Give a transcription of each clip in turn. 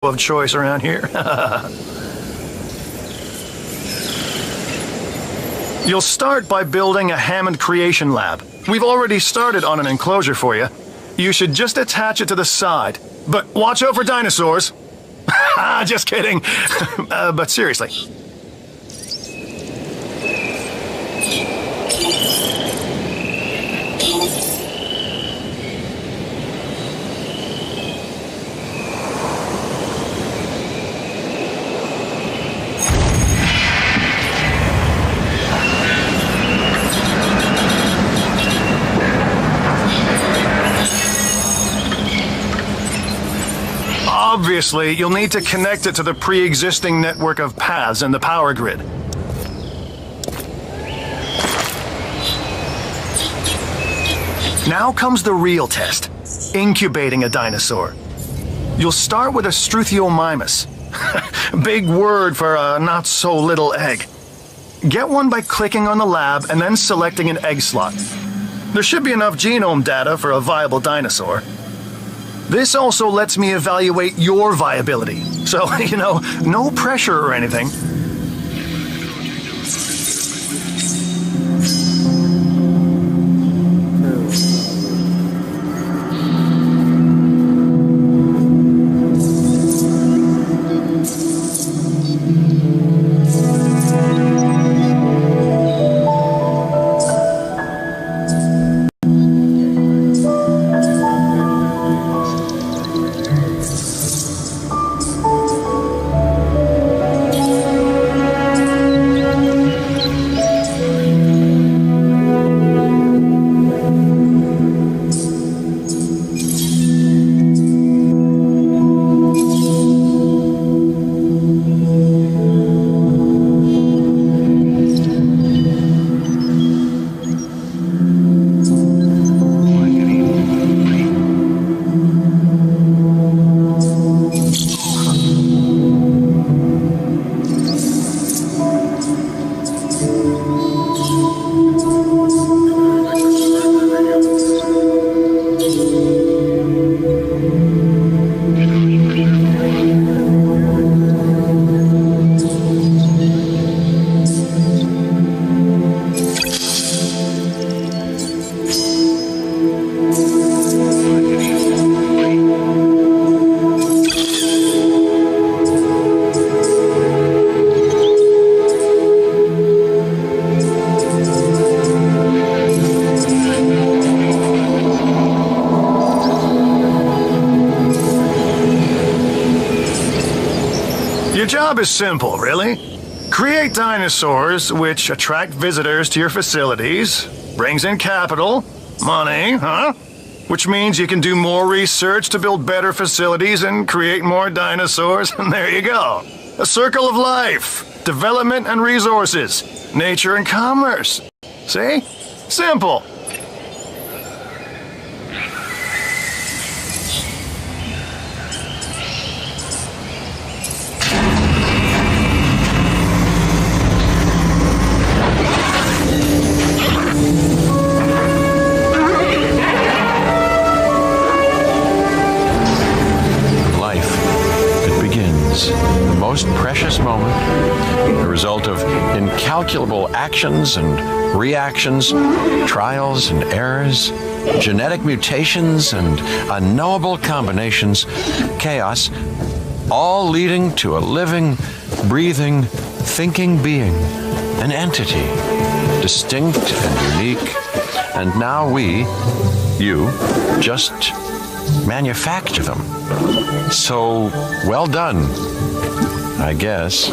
of choice around here. You'll start by building a Hammond creation lab. We've already started on an enclosure for you. You should just attach it to the side. But watch out for dinosaurs. Just kidding. But seriously. Obviously, you'll need to connect it to the pre-existing network of paths in the power grid. Now comes the real test, incubating a dinosaur. You'll start with a Struthiomimus. Big word for a not-so-little egg. Get one by clicking on the lab and then selecting an egg slot. There should be enough genome data for a viable dinosaur. This also lets me evaluate your viability. So, no pressure or anything. Your job is simple, really. Create dinosaurs which attract visitors to your facilities, brings in capital, money, which means you can do more research to build better facilities and create more dinosaurs, and there you go. A circle of life, development and resources, nature and commerce. See? Simple. The most precious moment, the result of incalculable actions and reactions, trials and errors, genetic mutations and unknowable combinations, chaos, all leading to a living, breathing, thinking being, an entity, distinct and unique, and now you, just manufacture them. So, well done, I guess.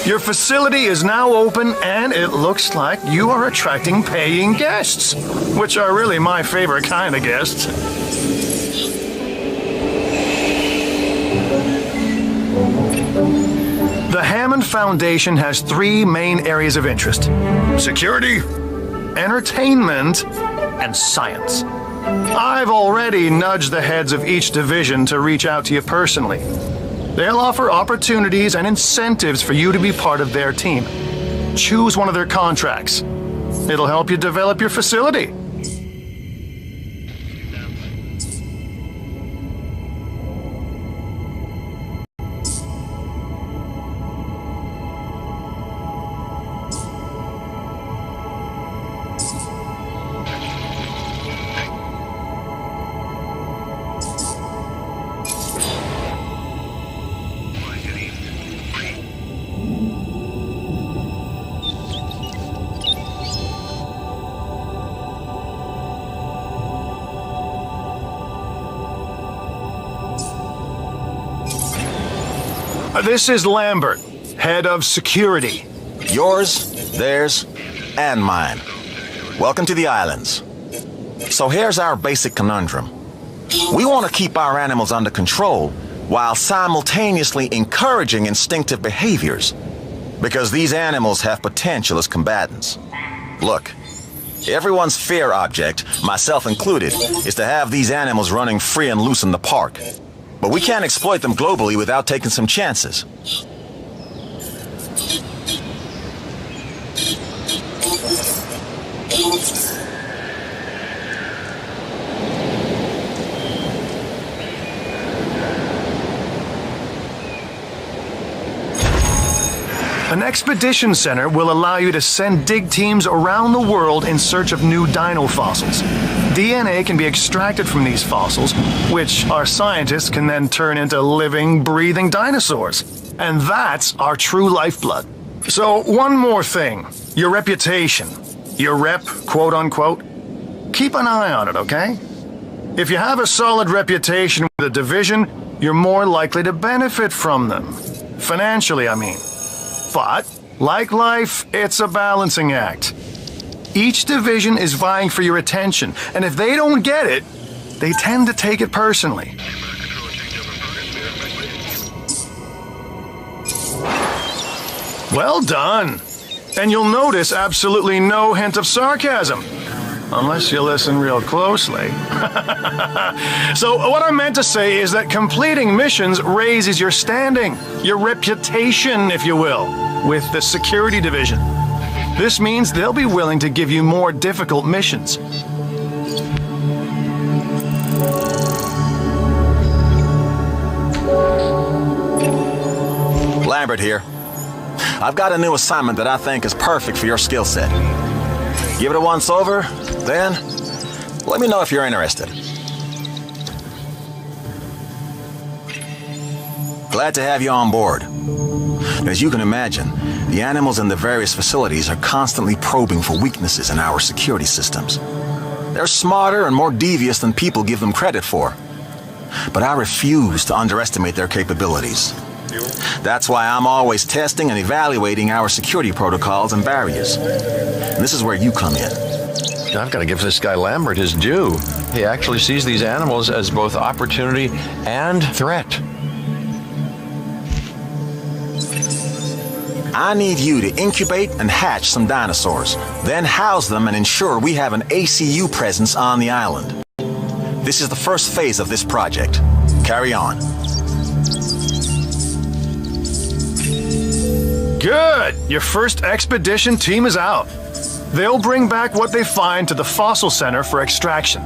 Your facility is now open, and it looks like you are attracting paying guests, which are really my favorite kind of guests. The Hammond Foundation has 3 main areas of interest: security, entertainment, and science. I've already nudged the heads of each division to reach out to you personally. They'll offer opportunities and incentives for you to be part of their team. Choose one of their contracts. It'll help you develop your facility. This is Lambert, head of security. Yours, theirs, and mine. Welcome to the islands. So here's our basic conundrum. We want to keep our animals under control while simultaneously encouraging instinctive behaviors, because these animals have potential as combatants. Look, everyone's fear object, myself included, is to have these animals running free and loose in the park. But we can't exploit them globally without taking some chances. An expedition center will allow you to send dig teams around the world in search of new dino fossils. DNA can be extracted from these fossils, which our scientists can then turn into living, breathing dinosaurs. And that's our true lifeblood. So one more thing, your reputation, your rep, quote unquote, keep an eye on it, okay? If you have a solid reputation with a division, you're more likely to benefit from them. Financially, I mean. But, like life, it's a balancing act. Each division is vying for your attention, and if they don't get it, they tend to take it personally. Well done. And you'll notice absolutely no hint of sarcasm. Unless you listen real closely. So what I meant to say is that completing missions raises your standing, your reputation, if you will, with the security division. This means they'll be willing to give you more difficult missions. Lambert here. I've got a new assignment that I think is perfect for your skill set. Give it a once over, then let me know if you're interested. Glad to have you on board. As you can imagine, the animals in the various facilities are constantly probing for weaknesses in our security systems. They're smarter and more devious than people give them credit for. But I refuse to underestimate their capabilities. That's why I'm always testing and evaluating our security protocols and barriers. And this is where you come in. I've got to give this guy Lambert his due. He actually sees these animals as both opportunity and threat. I need you to incubate and hatch some dinosaurs, then house them and ensure we have an ACU presence on the island. This is the first phase of this project. Carry on. Good! Your first expedition team is out. They'll bring back what they find to the fossil center for extraction.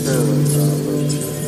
Carolyn,